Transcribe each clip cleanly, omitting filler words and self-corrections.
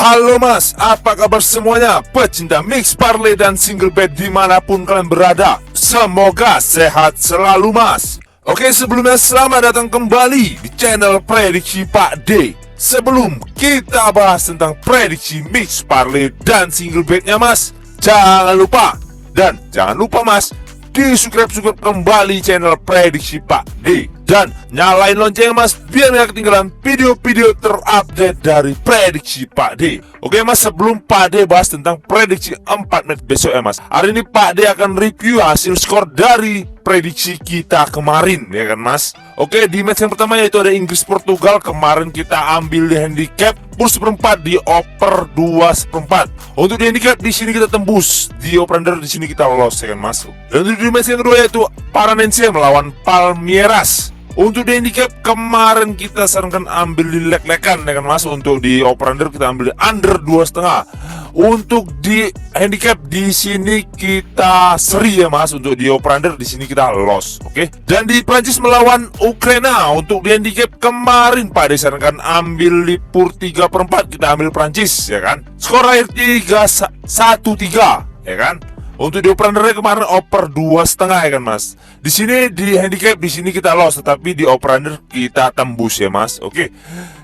Halo mas, apa kabar semuanya? Pecinta mix parlay dan single bet dimanapun kalian berada, semoga sehat selalu mas. Oke, sebelumnya selamat datang kembali di channel Prediksi Pak D. Sebelum kita bahas tentang prediksi mix parlay dan single betnya mas, jangan lupa mas, di subscribe kembali channel Prediksi Pak D dan nyalain lonceng mas, biar gak ketinggalan video-video terupdate dari Prediksi Pak D. Oke mas, sebelum Pak D bahas tentang prediksi 4 match besok ya mas, hari ini Pak D akan review hasil skor dari prediksi kita kemarin ya kan mas. Oke, di match yang pertama yaitu ada Inggris Portugal. Kemarin kita ambil di handicap pur seperempat di oper 2 seperempat. Untuk di handicap di sini kita tembus, di oper under di sini kita lolos ya kan mas. Dan untuk di match yang kedua yaitu Paranense melawan Palmeiras. Untuk di handicap kemarin kita sarankan ambil di leg-legan ya kan mas. Untuk di oper under kita ambil di under 2,5. Untuk di handicap di sini kita seri ya mas. Untuk di oper under di sini kita loss. Oke. Dan di Prancis melawan Ukraina, untuk di handicap kemarin Pak disarankan ambil di pur 3/4, kita ambil Prancis ya kan. Skor akhir 3-1-3 ya kan. Untuk di oper under kemarin oper 2,5 ya kan mas. Di sini di handicap di sini kita loss, tetapi di oper under kita tembus ya mas. Oke.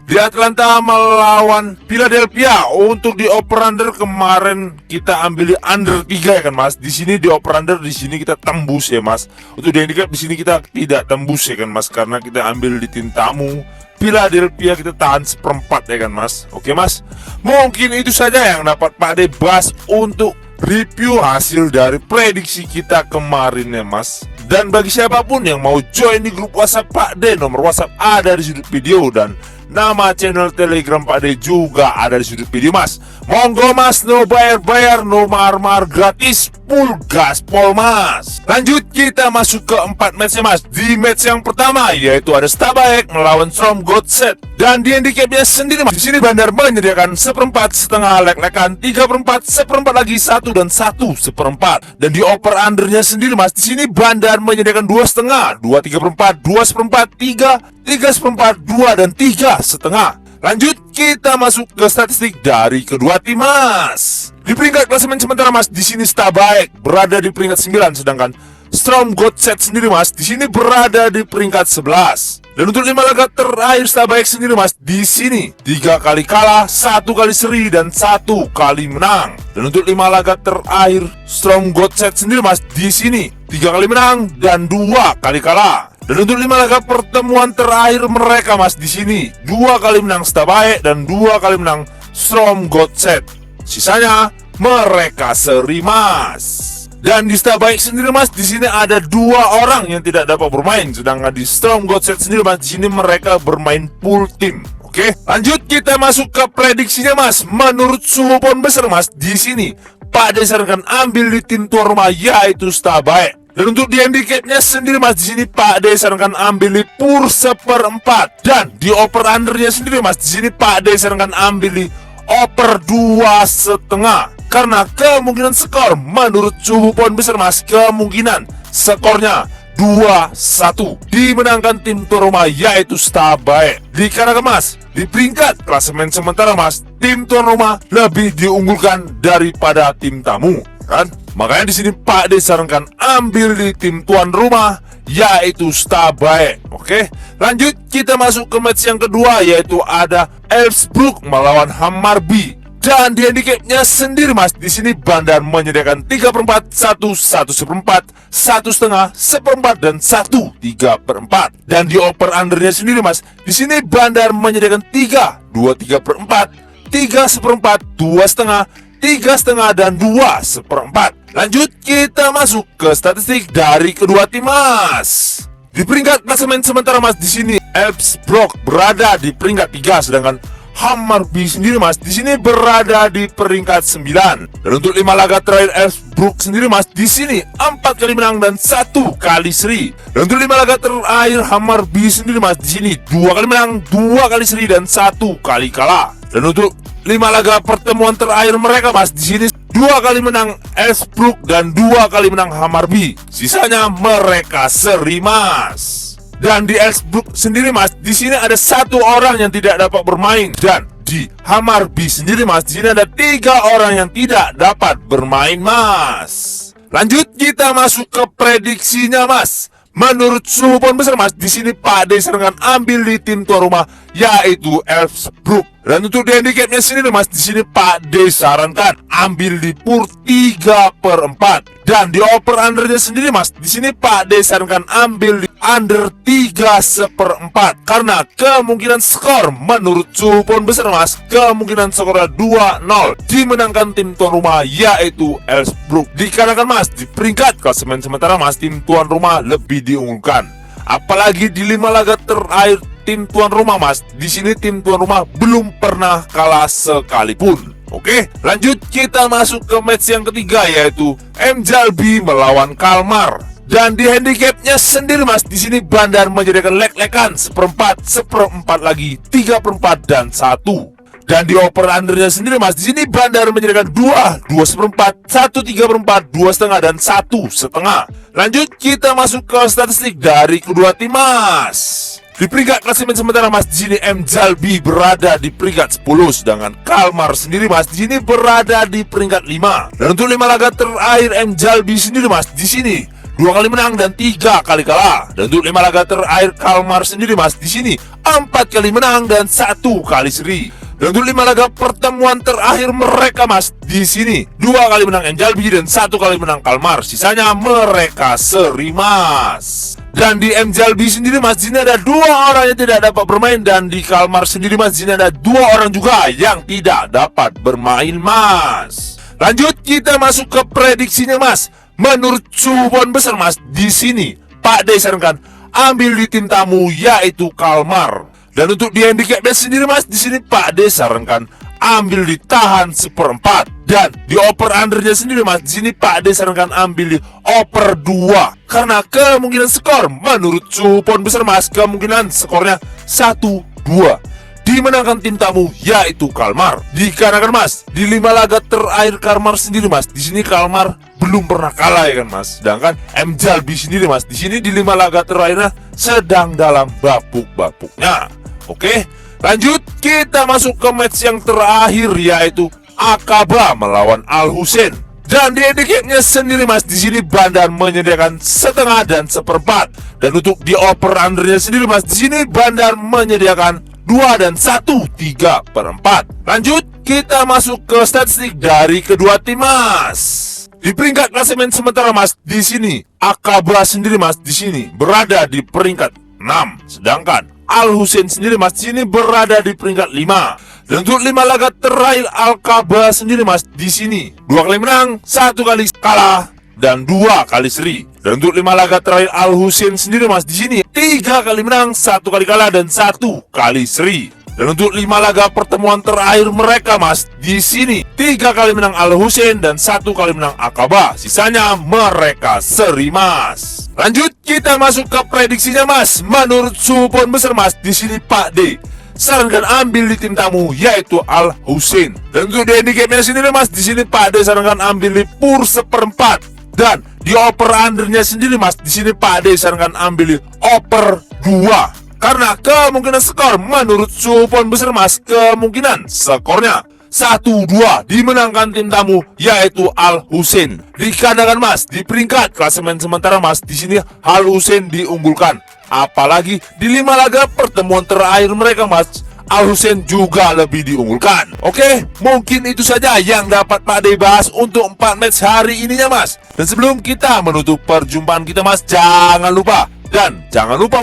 Di Atlanta melawan Philadelphia, untuk di oper under kemarin kita ambil di under 3 ya kan mas. Di sini di oper under di sini kita tembus ya mas. Untuk di handicap di sini kita tidak tembus ya kan mas, karena kita ambil di tim tamu Philadelphia, kita tahan seperempat ya kan mas. Oke mas, mungkin itu saja yang dapat Pak D bahas untuk review hasil dari prediksi kita kemarin ya mas. Dan bagi siapapun yang mau join di grup WhatsApp Pak D, nomor WhatsApp ada di sudut video dan nama channel Telegram Pak D juga ada di sudut video mas. Monggo mas, no bayar-bayar, no mahar-mahar, gratis, full gaspol mas. Lanjut kita masuk ke 4 matchnya mas. Di match yang pertama yaitu ada Stabæk melawan Strom Godset. Dan di handicapnya sendiri mas, di sini Bandar menyediakan seperempat, setengah, leg-legan 3/4, seperempat lagi 1 dan 1/4. Dan di oper undernya sendiri mas, di sini Bandar menyediakan 2,5, 2 3/4, 2 seperempat, 3 seperempat, 2 dan 3,5. Lanjut kita masuk ke statistik dari kedua tim mas. Di peringkat klasemen sementara mas, di sini Stabæk berada di peringkat 9, sedangkan Strom Godset sendiri mas di sini berada di peringkat 11. Dan untuk 5 laga terakhir Stabæk sendiri mas, di sini 3 kali kalah, 1 kali seri dan 1 kali menang. Dan untuk 5 laga terakhir Strom Godset sendiri mas, di sini 3 kali menang dan 2 kali kalah. Dan untuk 5 laga pertemuan terakhir mereka mas, di sini 2 kali menang Stabæk dan 2 kali menang Strom Godset. Sisanya mereka seri mas. Dan di Stabæk sendiri mas, di sini ada 2 orang yang tidak dapat bermain, sedangkan di Strom Godset sendiri mas, di sini mereka bermain full team. Oke, lanjut kita masuk ke prediksinya mas. Menurut suhu pon besar mas, di sini Pak D sarankan ambil di tim tuan rumah yaitu Stabæk. Dan untuk di handicapnya sendiri mas, di sini Pak D sarankan ambil di pur 1/4. Dan di oper undernya sendiri mas, di sini Pak D sarankan ambil di oper 2,5. Karena kemungkinan skor menurut suhu pon besar mas, kemungkinan skornya 2-1 dimenangkan tim tuan rumah yaitu Stabæk. Dikarenakan mas, di peringkat klasemen sementara mas, tim tuan rumah lebih diunggulkan daripada tim tamu kan. Makanya di sini Pak D sarankan ambil di tim tuan rumah yaitu Stabæk. Oke, lanjut kita masuk ke match yang kedua yaitu ada Elfsborg melawan Hammarby. Dan di handicapnya sendiri mas, di sini Bandar menyediakan 3/4, 1 seperempat, 1,5, seperempat dan 1/3. Dan di oper undernya sendiri mas, di sini Bandar menyediakan 3, 2 3/4, 3 seperempat, 2,5, 3,5 dan 2 seperempat. Lanjut kita masuk ke statistik dari kedua tim mas. Di peringkat klasemen sementara mas, di sini Elfsborg berada di peringkat 3, sedangkan Hammarby sendiri mas di sini berada di peringkat 9. Dan untuk 5 laga terakhir Elfsborg sendiri mas, di sini 4 kali menang dan 1 kali seri. Dan untuk 5 laga terakhir Hammarby sendiri mas, di sini 2 kali menang, 2 kali seri dan 1 kali kalah. Dan untuk 5 laga pertemuan terakhir mereka mas, di sini 2 kali menang Elfsborg dan 2 kali menang Hammarby. Sisanya mereka seri mas. Dan di Elfsborg sendiri mas, di sini ada 1 orang yang tidak dapat bermain. Dan di Hamarby sendiri mas, di sini ada 3 orang yang tidak dapat bermain mas. Lanjut kita masuk ke prediksinya mas. Menurut suhu pon besar mas, di sini Pak D sarankan ambil di tim tuan rumah yaitu Elfsborg. Dan untuk di handicapnya sendiri mas, di sini Pak D sarankan ambil di PUR 3/4. Dan di over undernya sendiri mas, di sini Pak D sarankan ambil di under 3/4 karena kemungkinan skor menurut suhu pon besar mas, kemungkinan skornya 2-0 dimenangkan tim tuan rumah yaitu Elfsborg. Dikarenakan mas di peringkat klasemen sementara mas, tim tuan rumah lebih diunggulkan. Apalagi di 5 laga terakhir tim tuan rumah mas, di sini tim tuan rumah belum pernah kalah sekalipun. Oke, lanjut kita masuk ke match yang ketiga yaitu Mjällby melawan Kalmar. Dan di handicapnya sendiri mas, di sini Bandar menyediakan leg-legan 1/4 lagi 3/4 dan 1. Dan di over undernya sendiri mas, di sini Bandar menyediakan 2/4, 1/3/4, 2/5 dan 1/5. Lanjut kita masuk ke statistik dari kedua tim mas. Di peringkat klasemen sementara mas, di sini Mjällby berada di peringkat 10, sedangkan Kalmar sendiri mas, di sini berada di peringkat 5. Dan untuk 5 laga terakhir Mjällby sendiri mas, di sini 2 kali menang dan 3 kali kalah. Dan untuk 5 laga terakhir Kalmar sendiri mas, di sini 4 kali menang dan 1 kali seri. Dan untuk 5 laga pertemuan terakhir mereka mas, di sini 2 kali menang Mjällby dan 1 kali menang Kalmar. Sisanya mereka seri mas. Dan di Mjällby sendiri mas, di sini ada 2 orang yang tidak dapat bermain. Dan di Kalmar sendiri mas, di sini ada 2 orang juga yang tidak dapat bermain mas. Lanjut kita masuk ke prediksinya mas. Menurut suhu pon besar mas, di sini Pak D sarankan ambil di tim tamu yaitu Kalmar. Dan untuk di handicapnya sendiri mas, di sini Pak D sarankan ambil di tahan 1/4. Dan di over undernya sendiri mas, di sini Pak D sarankan ambil di over 2 karena kemungkinan skor menurut suhu pon besar mas, kemungkinan skornya 1-2 dimenangkan tim tamu yaitu Kalmar. Dikarenakan mas di 5 laga terakhir Kalmar sendiri mas, di sini Kalmar belum pernah kalah ya kan mas. Sedangkan Mjällby sendiri mas, di sini di 5 laga terakhirnya sedang dalam bapuk-bapuknya. Oke, lanjut kita masuk ke match yang terakhir yaitu Aqaba melawan Al Hussein. Dan di handicapnya sendiri mas, di sini Bandar menyediakan 1/2 dan 1/4. Dan untuk di over undernya sendiri mas, di sini Bandar menyediakan 2 dan 1 3/4. Lanjut kita masuk ke statistik dari kedua tim mas. Di peringkat klasemen sementara mas, di sini Aqaba sendiri mas, di sini berada di peringkat 6, sedangkan Al Hussein sendiri mas, di sini berada di peringkat 5. Dan untuk 5 laga terakhir Aqaba sendiri mas, di sini 2 kali menang, 1 kali kalah dan 2 kali seri. Dan untuk 5 laga terakhir Al Hussein sendiri mas, di sini 3 kali menang, 1 kali kalah dan 1 kali seri. Dan untuk 5 laga pertemuan terakhir mereka mas, di sini 3 kali menang Al Hussein dan 1 kali menang Aqaba. Sisanya mereka seri mas. Lanjut kita masuk ke prediksinya mas. Menurut suhu pon besar mas, di sini Pak D sarankan ambil di tim tamu yaitu Al Hussein. Dan untuk di handicapnya sendiri mas, di sini Pak D sarankan ambil di PUR 1/4. Dan di over undernya sendiri mas, di sini Pak D sarankan ambil di over 2 karena kemungkinan skor menurut suhu pon besar mas, kemungkinan skornya 1-2 dimenangkan tim tamu yaitu Al Hussein. Dikarenakan mas di peringkat klasemen sementara mas, di sini Al Hussein diunggulkan. Apalagi di 5 laga pertemuan terakhir mereka mas, Al Hussein juga lebih diunggulkan. Oke, mungkin itu saja yang dapat Pak D bahas untuk 4 match hari ininya mas. Dan sebelum kita menutup perjumpaan kita mas, jangan lupa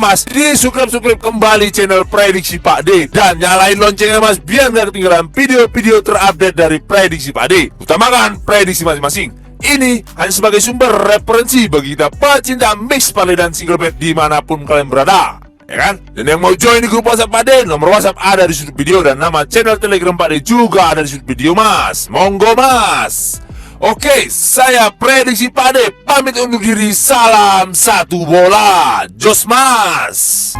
mas, di subscribe kembali channel Prediksi Pak D dan nyalain loncengnya mas, biar nggak ketinggalan video-video terupdate dari Prediksi Pak D. Utamakan prediksi masing-masing. Ini hanya sebagai sumber referensi bagi kita pecinta mix parlay dan single bet dimanapun kalian berada, ya kan? Dan yang mau join di grup WhatsApp Pak D, nomor WhatsApp ada di sudut video dan nama channel Telegram Pak D juga ada di sudut video mas. Monggo mas. Oke, saya Prediksi Pak D pamit undur diri. Salam satu bola, jos mas.